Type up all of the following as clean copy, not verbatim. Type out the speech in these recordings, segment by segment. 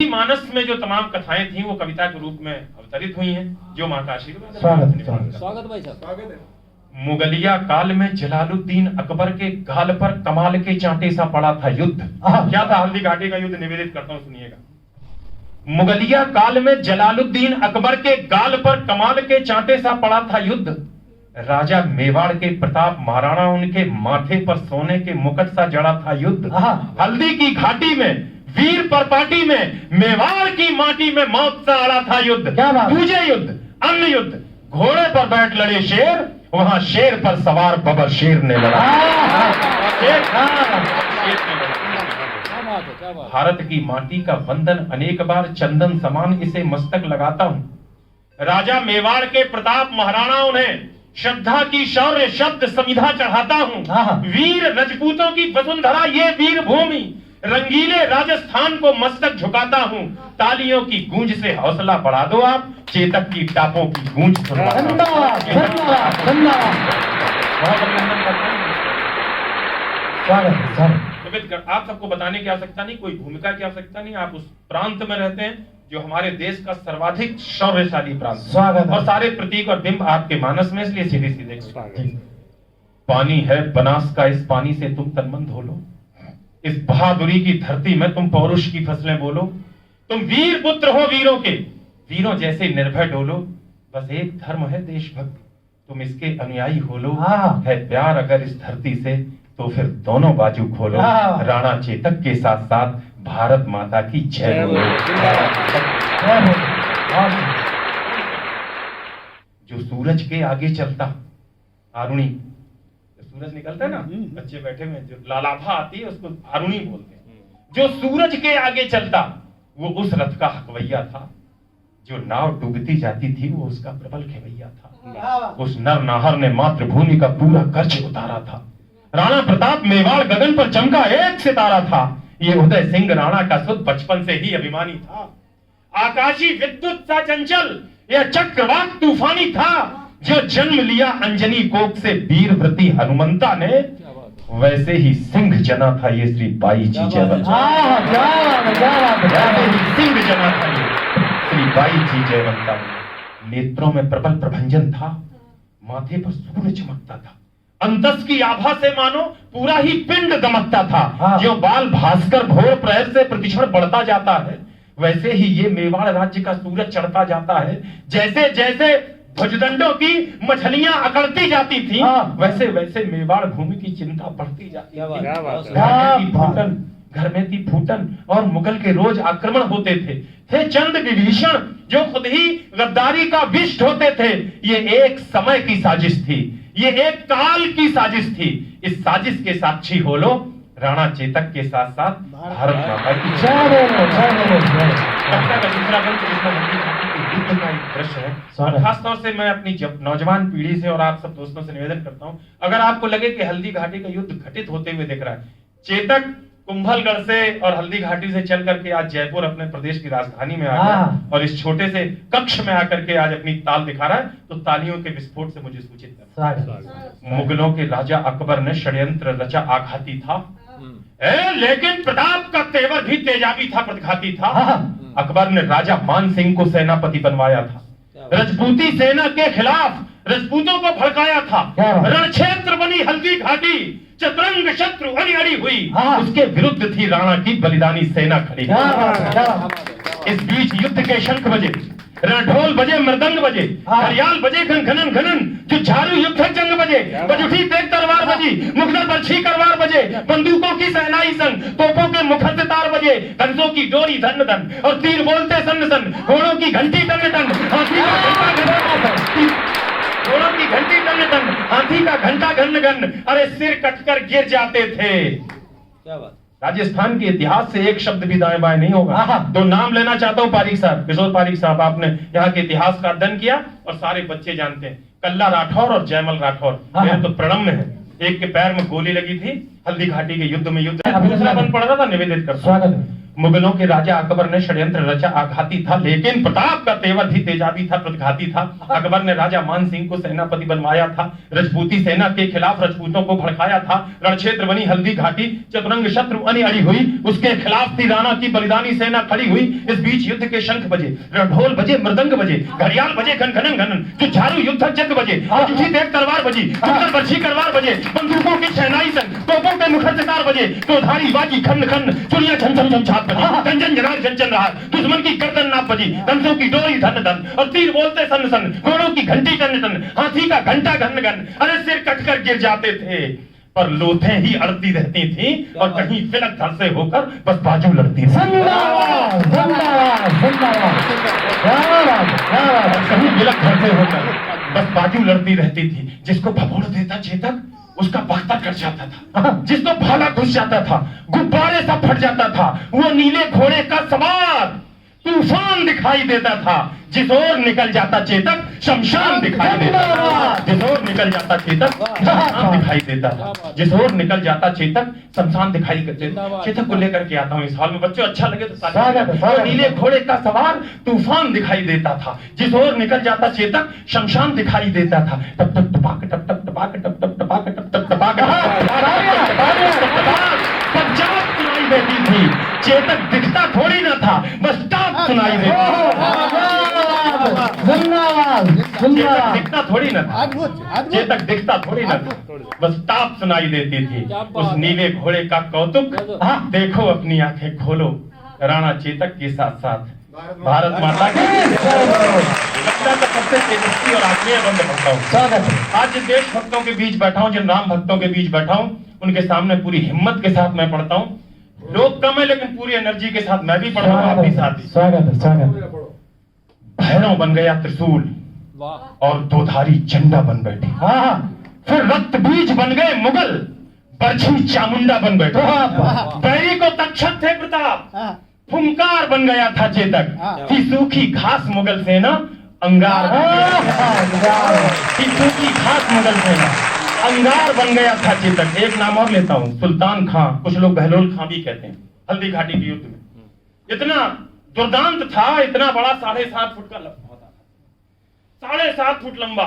मानस में जो तमाम कथाएं थी वो कविता के रूप में अवतरित हुई हैं, जो मां का आशीर्वाद है। स्वागत भाई साहब, स्वागत है। मुगलिया काल में जलालुद्दीन अकबर के गाल पर कमाल के चांटे सा पड़ा था युद्ध। क्या था? हल्दी घाटी का युद्ध निवेदित करता हूं, सुनिएगा। मुगलिया काल में जलालुद्दीन अकबर के गाल पर कमाल के चांटे सा पड़ा था युद्ध। राजा मेवाड़ के प्रताप महाराणा उनके माथे पर सोने के मुकुट सा जड़ा था युद्ध। हल्दी की घाटी में वीर परपाटी में मेवाड़ की माटी में मौत से अड़ा था युद्ध। पूजे युद्ध, अन्न युद्ध, घोड़े पर बैठ लड़े शेर, वहां शेर पर सवार बबर शेर ने लड़ा। भारत की माटी का बंधन अनेक बार चंदन समान इसे मस्तक लगाता हूं। राजा मेवाड़ के प्रताप महाराणा उन्हें श्रद्धा की शौर्य शब्द समिधा चढ़ाता हूं। वीर रजपूतों की वसुंधरा ये वीर भूमि, रंगीले राजस्थान को मस्तक झुकाता हूं। तालियों की गूंज से हौसला बढ़ा दो आप, चेतक की टापों की गूंज सुनवाता हूं। आप सबको बताने की आवश्यकता नहीं, कोई भूमिका की आवश्यकता नहीं। आप उस प्रांत में रहते हैं जो हमारे देश का सर्वाधिक शौर्यशाली प्रांत, और सारे प्रतीक और बिंब आपके मानस में, इसलिए सीधे सीधे पानी है बनास का, इस पानी से तुम तन मन धो लो। इस बहादुरी की धरती में तुम पौरुष की फसलें बोलो। तुम वीर पुत्र हो वीरों के, वीरों जैसे निर्भय डोलो। बस एक धर्म है देशभक्त, तुम इसके अनुयायी हो लो। है प्यार अगर इस धरती से तो फिर दोनों बाजू खोलो। राणा चेतक के साथ साथ भारत माता की जय बोलो। जो सूरज के आगे चलता, आरुणी सूरज निकलता है ना, बच्चे बैठे हुए, जो लालाभा आती है उसको आरुणी बोलते हैं। जो सूरज के आगे चलता वो उस रथ का हकवैया था। जो नाव डूबती जाती थी वो उसका प्रबल खेवैया था। उस नर नाहर ने मातृभूमि का पूरा कर्ज उतारा था। राणा प्रताप मेवाड़ गगन पर चमका एक सितारा था। ये उदय सिंह राणा का सुध बचपन से ही अभिमानी था। आकाशी विद्युत सा चंचल यह चक्रवात तूफानी था। जो जन्म लिया अंजनी कोक से वीरव्रती हनुमंता ने, वैसे ही सिंह जना था ये श्री बाई जी जयवंता। सिंह जना था ये श्री बाई जी जयवंता। नेत्रों में प्रबल प्रभंजन था, माथे पर सूर्य चमकता था। अंतस की आभा से मानो पूरा ही पिंड दमकता था। जो बाल भास्कर घोर प्रहर से प्रतिक्षण बढ़ता जाता है, वैसे ही ये मेवाड़ राज्य का सूरज चढ़ता जाता है। जैसे जैसे भुजदंडों की मछलियां अकड़ती जाती थी, वैसे वैसे मेवाड़ भूमि की चिंता बढ़ती जाती थी। घर में थी फूटन और मुगल के रोज आक्रमण होते थे चंद विभीषण जो खुद ही गद्दारी का विष्ट होते थे। ये एक समय की साजिश थी, ये एक काल की साजिश थी। इस साजिश के साक्षी हो लो, राणा चेतक के साथ साथ भारत माता की जय। कविता का दूसरा ग्रंथ जिसमें हल्दी घाटी के युद्ध का एक दृश्य है। खासतौर से मैं अपनी नौजवान पीढ़ी से और आप सब दोस्तों से निवेदन करता हूं, अगर आपको लगे कि हल्दी घाटी का युद्ध घटित होते हुए दिख रहा है, चेतक कुंभलगढ़ से और हल्दी घाटी से चल करके आज जयपुर अपने प्रदेश की राजधानी में आ गया और इस छोटे से कक्ष में आकर के आज अपनी ताल दिखा रहा है, तो तालियों के विस्फोट से मुझे सूचित कर। मुगलों के राजा अकबर ने षड्यंत्र रचा आघाती था, लेकिन प्रताप का तेवर भी तेजाबी था, प्रतिघाती था। अकबर ने राजा मान सिंह को सेनापति बनवाया था। रजपूती सेना के खिलाफ रजपूतों को भड़काया था। रणक्षेत्र बनी हल्दी घाटी, चतुरंग शत्रु अड़ी अड़ी हुई, उसके विरुद्ध थी राणा की बलिदानी सेना खड़ी। इस बीच युद्ध के शंख बजे, रणढोल बजे, मृदंग बजे, हरियाल बजे, घनन घनन, जो झारू युद्ध जंग बजे, बजुठी तेज तलवार बजी, मुगदर बरछी करवार बजे, बंदूकों की सहनाई संग, तोपों के मुखर से तार बजे, धनुषों की डोरी धन धन और तीर बोलते सन सन, घोड़ों की घंटी टन टन, हाथी का घोड़ों की घंटी टन टन, हाथी का घंटा घन घन, अरे सिर कटकर गिर जाते थे। क्या बात। राजस्थान के इतिहास से एक शब्द भी दाएं बाएं नहीं होगा। दो नाम लेना चाहता हूं, पारीक साहब, किशोर पारीक साहब, आपने यहाँ के इतिहास का अध्ययन किया और सारे बच्चे जानते हैं, कल्ला राठौर और जयमल राठौर, यह तो प्रणम्य है। एक के पैर में गोली लगी थी हल्दी घाटी के युद्ध में, युद्ध दूसरा बन पड़ रहा था, निवेदित कर। मुगलों के राजा अकबर ने षड्यंत्र रचा, आघाती था, लेकिन प्रताप का तेवर भी तेजाबी था, प्रतिघाती था। अकबर ने राजा मान सिंह को सेनापति बनवाया था, रजपूती सेना के खिलाफ रजपूतों को भड़काया था। रणक्षेत्र बनी हल्दी घाटी, चतुरंग शत्रु अनी अड़ी हुई, उसके खिलाफ थी राणा की बलिदानी सेना खड़ी हुई। इस बीच युद्ध के शंख बजे, ढोल बजे, मृदंग बजे, घड़ियाल बजे, घन घनन घनन, जुझारू युद्ध जग बजे, जुझी तेज तलवार बजी, जुगल बरछी करवार बजे, बंदूकों की शहनाई संग, तोपों के मुखर सितार बजे, तो धारी बाजी खन खन, चुनिया झम झम झम छाप बजी, गंजन जनार झंझन रहा, दुश्मन की गर्दन नाप बजी, रंसों की डोरी धन धन, और तीर बोलते सन सन, घोड़ों की घंटी टन टन, हाथी का घंटा घन घन, अरे सिर कटकर गिर जाते थे, पर लोथें ही अड़ती रहती थी, और कहीं फिलक धर से होकर बस बाजू लड़ती थी। जिंदाबाद जिंदाबाद जिंदाबाद, कहीं फिलक धर से होकर बस बाजू लड़ती रहती थी। जिसको भगोड़ देता चेतक, उसका बख्ता कट जाता था, जिसको भाला घुस जाता था, गुब्बारे सा फट जाता था। वो नीले घोड़े का सवार तूफान दिखाई देता था, जिस ओर निकल जाता चेतक शमशान दिखाई देता था, जिस ओर निकल जाता चेतक शमशान दिखाई देता था, जिस ओर निकल जाता चेतक शमशान दिखाई देता। चेतक को लेकर के आता हूँ इस हाल में, बच्चों अच्छा लगे तो साथ। नीले घोड़े का सवार तूफान दिखाई देता था, जिस ओर निकल जाता चेतक शमशान दिखाई देता था। टप टप टपाक टप टप टपाक टप टप टपाक टप टप टपाक पंजाब सुनाई देती थी। चेतक दिखता थोड़ी ना था, बस टाप सुनाई देती। चेतक दिखता थोड़ी ना था, चेतक दिखता थोड़ी ना था, बस टाप सुनाई देती थी। उस नीले घोड़े का कौतुक देखो, अपनी आंखें खोलो, राणा चेतक के साथ साथ भारत माता के सबसे तेजस्वी और आत्मीय बंद भरता हूँ। आज जिन देशभक्तों के बीच बैठा हूँ, जिन राम भक्तों के बीच बैठा हूँ, उनके सामने पूरी हिम्मत के साथ मैं पढ़ता हूँ। लोग कम है लेकिन पूरी एनर्जी के साथ मैं भी पढ़ रहा हूँ, आप भी साथ ही। स्वागत। भैरव बन गया त्रिशूल और दोधारी झंडा बन बैठी। फिर रक्त बीज बन गए मुगल, बरछी चामुंडा बन बैठे। बैरी को तक्षक थे प्रताप, फुंकार बन गया था चेतक। थी सूखी घास मुगल सेना, अंगार थी सूखी घास मुगल सेना, अंगार बन गया था चेतक। एक नाम और लेता हूँ, सुल्तान खां, कुछ लोग बहलोल खां भी कहते हैं। हल्दी घाटी के युद्ध में इतना दुर्दांत था, इतना बड़ा 7.5 फुट का लंबा था, 7.5 फुट लंबा,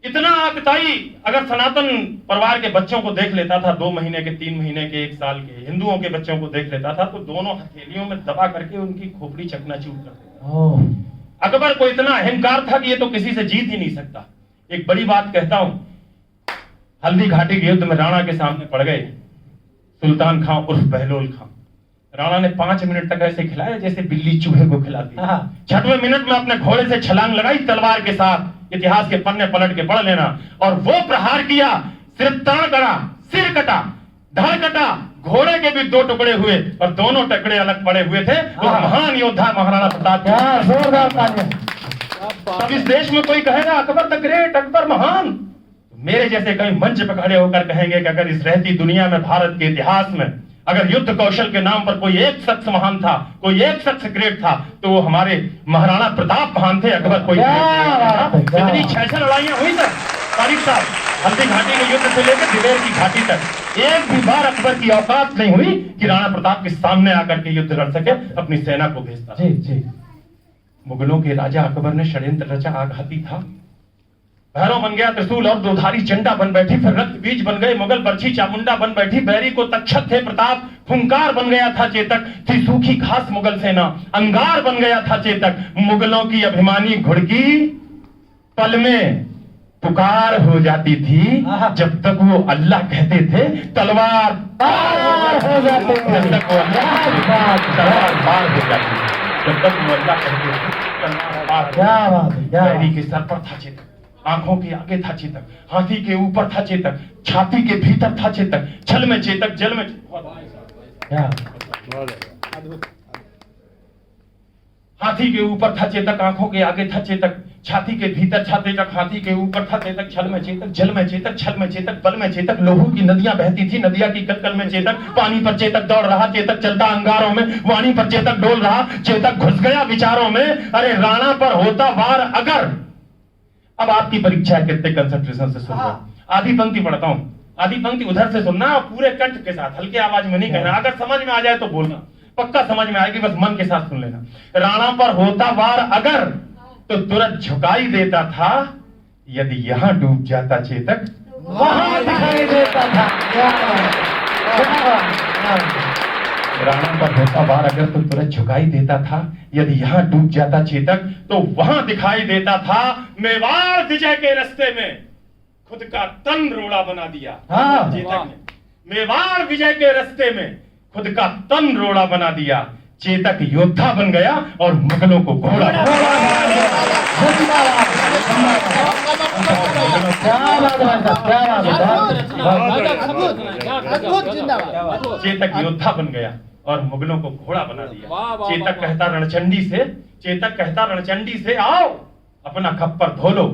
इतना आतताई। अगर सनातन परिवार के बच्चों को देख लेता था, 2 महीने के, 3 महीने के, 1 साल के हिंदुओं के बच्चों को देख लेता था, तो दोनों हथेलियों में दबा करके उनकी खोपड़ी चकनाचूर कर देता। अकबर को इतना अहंकार था कि ये तो किसी से जीत ही नहीं सकता। एक बड़ी बात कहता हूं, हल्दी घाटी के युद्ध में राणा के सामने पड़ गए सुल्तान खां उर्फ बहलोल खां। राणा ने 5 मिनट तक ऐसे खिलाया जैसे बिल्ली चूहे को खिलाती है। 6वें मिनट में अपने घोड़े से छलांग लगाई तलवार के साथ। इतिहास के पन्ने पलट के पढ़ लेना। और वो प्रहार किया, सिर्फ ताड़ करा, सिर कटा, धड़ कटा, घोड़े के भी 2 टुकड़े हुए और दोनों टुकड़े अलग पड़े हुए थे। वो महान योद्धा महाराणा प्रताप। अब इस देश में कोई कहेगा अकबर द ग्रेट, अकबर महान, मेरे जैसे कहीं मंच पर खड़े होकर कहेंगे कि अगर इस रहती दुनिया में भारत के इतिहास में अगर युद्ध कौशल के नाम पर कोई एक शख्स महान था, कोई एक शख्स ग्रेट था, तो वो हमारे महाराणा प्रताप महान थे। अकबर कोई इतनी 6 लड़ाइयां हुई सर तारिक साहब, हल्दी घाटी के युद्ध से लेकर दिलेर की घाटी तक, एक भी बार अकबर की औकात नहीं हुई कि राणा प्रताप के सामने आकर के युद्ध लड़ सके, अपनी सेना को भेजता। जी जी। मुगलों के राजा अकबर ने षड्यंत्र रचा, आघाती था, भैरव बन गया त्रिशूल और दोधारी झंडा बन बैठी। फिर रक्त बीज बन गए मुगल, बरछी चामुंडा बन बैठी। बैरी को तक्षक थे प्रताप, फुंकार बन गया था चेतक। थी सूखी घास मुगल सेना, अंगार बन गया था चेतक। मुगलों की अभिमानी घुड़की पल में पुकार हो जाती थी, जब तक वो अल्लाह कहते थे तलवार पार हो जाती थी। जब तक वो तलवार पार हो जाती थी, जब तक वो अल्लाह कहते थे तलवार पार। बैरी के सर पर था चेतक, आंखों के आगे था चेतक, हाथी के ऊपर था चेतक, छाती के भीतर था चेतक, छल में चेतक, जल में हाथी के ऊपर था चेतक, आंखों के आगे था चेतक, छाती के भीतर था चेतक, हाथी के ऊपर था चेतक, छल में चेतक, जल में चेतक, छल में चेतक, बल में चेतक। लोहू की नदियां बहती थी, नदिया की कलकल में चेतक, पानी पर चेतक दौड़ रहा, चेतक चलता अंगारों में, वाणी पर चेतक डोल रहा, चेतक घुस गया विचारों में। अरे राणा पर होता वार अगर। अब आपकी परीक्षा है कितने कंसंट्रेशन से सुन रहे हो। आधी पंक्ति पढ़ता हूं, आधी पंक्ति उधर से सुनना और पूरे कंठ के साथ, हल्के आवाज में नहीं कहना। अगर समझ में आ जाए तो बोलना, पक्का समझ में आएगी, बस मन के साथ सुन लेना। राणा पर होता वार अगर तो तुरंत झुकाई देता था, यदि यहां डूब जाता चेतक वहां दिखाई देता था। क्या बात, क्या बात। राणा पर होता वार अगर तो तुरंत झुकाई देता था, यदि यहां डूब जाता चेतक तो वहां दिखाई देता था। मेवाड़ विजय के रास्ते में खुद का तन रोड़ा बना दिया हाँ। चेतक ने। मेवाड़ विजय के रास्ते में खुद का तन रोड़ा बना दिया। चेतक योद्धा बन गया और मुगलों को घोड़ा बना दिया। क्या बात है, क्या बात है। चेतक योद्धा बन गया और मुगलों को घोड़ा बना दिया। चेतक कहता रणचंडी से आओ अपना खप्पर धो लो।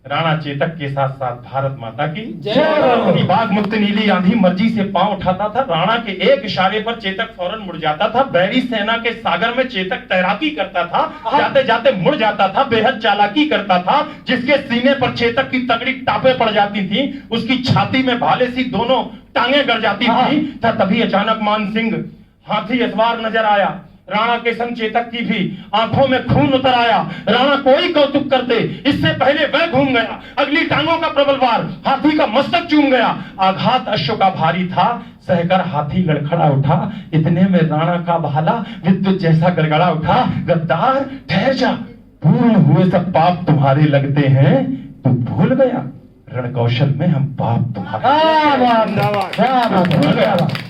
राणा चेतक के साथ साथ भारत माता की जय। बाघ मुक्त नीली आंधी मर्जी से पांव उठाता था। राणा के एक इशारे पर चेतक फौरन मुड़ जाता था। बैरी सेना के सागर में चेतक तैराकी करता था, जाते जाते मुड़ जाता था, बेहद चालाकी करता था। जिसके सीने पर चेतक की तगड़ी टापे पड़ जाती थी, उसकी छाती में भाले सी दोनों टांगे गड़ जाती थी। तभी अचानक मान सिंह हाथी अजवार नजर आया। राणा के संग चेतक की भी आंखों में खून उतर आया। राणा कोई कौतुक करते, इससे पहले वह घूम गया। अगली टांगों का प्रबल वार हाथी का मस्तक चूम गया। आघात अश्व का भारी था, सहकर हाथी लड़खड़ा उठा। इतने में राणा का भाला विद्युत जैसा गड़गड़ा उठा। गद्दार ठहर जा, पूर्ण हुए सब पाप तुम्हारे लगते हैं, तू भूल गया रण कौशल में हम बाप तुम्हारे।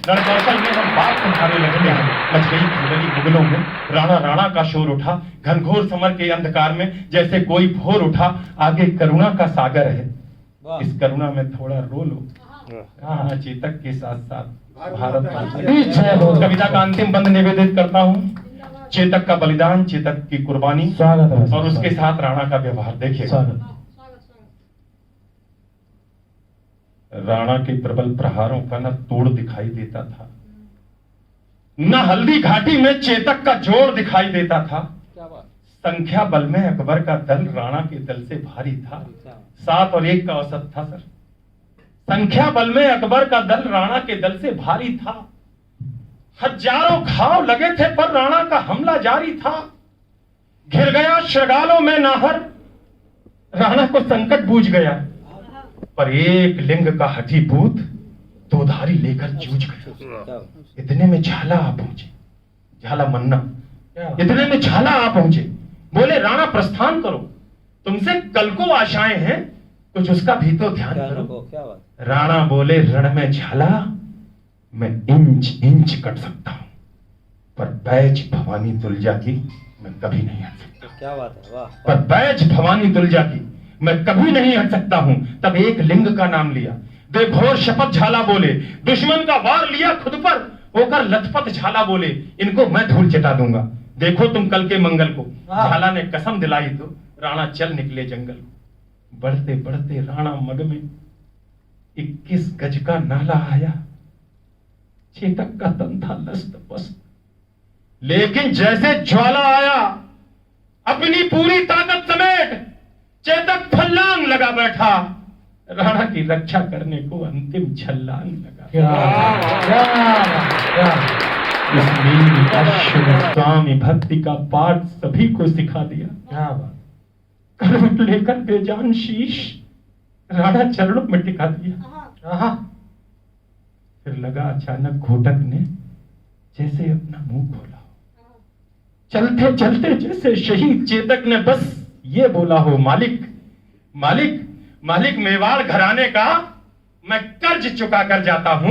रण कौशल में हम बाप तुम्हारे लगते हैं। मच गई खलबली मुगलों में, राणा का शोर उठा। घनघोर समर के अंधकार में जैसे कोई भोर उठा। आगे करुणा का सागर है, इस करुणा में थोड़ा रो लो। राणा चेतक के साथ साथ भारत माता। कविता का अंतिम बंद निवेदित करता हूँ। चेतक का बलिदान, चेतक की कुर्बानी और उसके साथ राणा का व्यवहार देखिए। राणा के प्रबल प्रहारों का न तोड़ दिखाई देता था, न हल्दी घाटी में चेतक का जोड़ दिखाई देता था। संख्या बल में अकबर का दल राणा के दल से भारी था। 7 और 1 का औसत था सर। संख्या बल में अकबर का दल राणा के दल से भारी था। हजारों घाव लगे थे पर राणा का हमला जारी था। घिर गया श्रृगालों में नाहर, राणा को संकट बूझ गया। पर एक लिंग का हठीभूत दोधारी लेकर जूझ गया। इतने में झाला आ पहुंचे, झाला मन्ना। इतने में झाला आ पहुंचे, बोले राणा प्रस्थान करो, तुमसे कल को आशाएं हैं, कुछ उसका भी तो ध्यान करो। राणा बोले रण में झाला मैं इंच इंच कट सकता हूं, पर बैज भवानी दुलजा की मैं कभी नहीं हट सकता। क्या बात है, वाह। पर बैज भवानी दुलजा की मैं कभी नहीं हट सकता हूं। तब एक लिंग का नाम लिया, बेघोर शपथ झाला बोले। दुश्मन का वार लिया खुद पर, होकर लथपथ झाला बोले, इनको मैं धूल चटा दूंगा, देखो तुम कल के मंगल को। झाला ने कसम दिलाई तो राणा चल निकले जंगल को। बढ़ते बढ़ते राणा मग में 21 गज का नाला आया। चेतक का तन था लस्त पस्त, लेकिन जैसे ज्वाला आया अपनी पूरी ताकत समेट चेतक फल्लांग लगा बैठा। राणा की रक्षा करने को अंतिम छलांग लगा। स्वामी भक्ति का पाठ सभी को सिखा दिया। करवट लेकर बेजान शीश राणा चरणों में टिका दिया। फिर लगा अचानक घोटक ने जैसे अपना मुंह खोला। चलते चलते जैसे शहीद चेतक ने बस ये बोला हो, मालिक मालिक मालिक मेवाड़ घराने का मैं कर्ज चुका कर जाता हूं।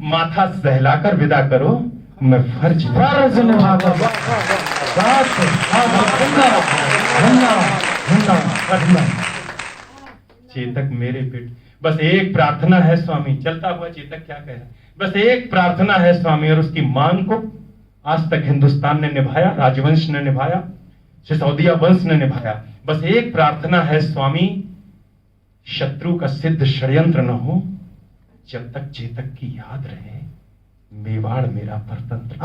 माथा सहलाकर विदा करो, मैं फर्ज निभाता। चेतक मेरे पेट, बस एक प्रार्थना है स्वामी। चलता हुआ चेतक क्या कह रहा है, बस एक प्रार्थना है स्वामी। और उसकी मांग को आज तक हिंदुस्तान ने निभाया, राजवंश ने निभाया, सिसोदिया वंश ने निभाया। बस एक प्रार्थना है स्वामी, शत्रु का सिद्ध षड्यंत्र न हो, जब तक चेतक की याद रहे मेवाड़ मेरा परतंत्र।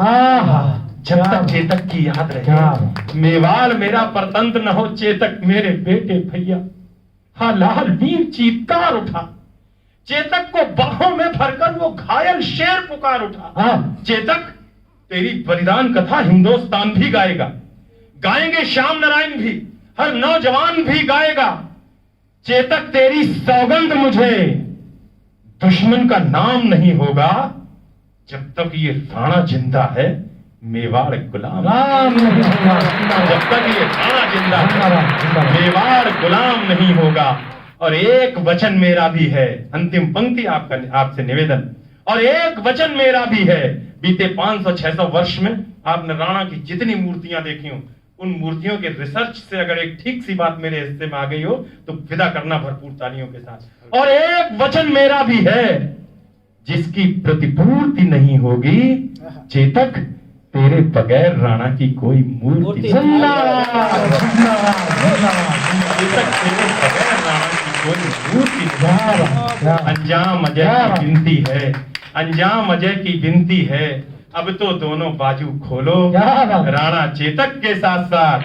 जब तक चेतक की याद रहे मेवाड़ मेरा परतंत्र न हो, चेतक मेरे बेटे भैया। हाँ लाल वीर चीत्कार उठा, चेतक को बाहों में भरकर वो घायल शेर पुकार उठा। चेतक तेरी बलिदान कथा हिंदुस्तान भी गाएगा, गाएंगे श्याम नारायण भी, हर नौजवान भी गाएगा। चेतक तेरी सौगंध मुझे दुश्मन का नाम नहीं होगा, जब तक ये राणा जिंदा है मेवाड़ गुलाम। जब तक ये राणा जिंदा है मेवाड़ गुलाम नहीं होगा। और एक वचन मेरा भी है, अंतिम पंक्ति आपसे निवेदन, और एक वचन मेरा भी है। बीते 500-600 वर्ष में आपने राणा की जितनी मूर्तियां देखी हो, उन मूर्तियों के रिसर्च से अगर एक ठीक सी बात मेरे हिस्से में आ गई हो तो विदा करना भरपूर तालियों के साथ। और एक वचन मेरा भी है, जिसकी प्रतिपूर्ति नहीं होगी चेतक, तेरे बगैर राणा की कोई मूर्ति। चेतक, तेरे बगैर राणा की कोई मूर्ति। अंजाम अजय की विनती है, अंजाम अजय की विनती है, अब तो दोनों बाजू खोलो राणा चेतक के साथ साथ।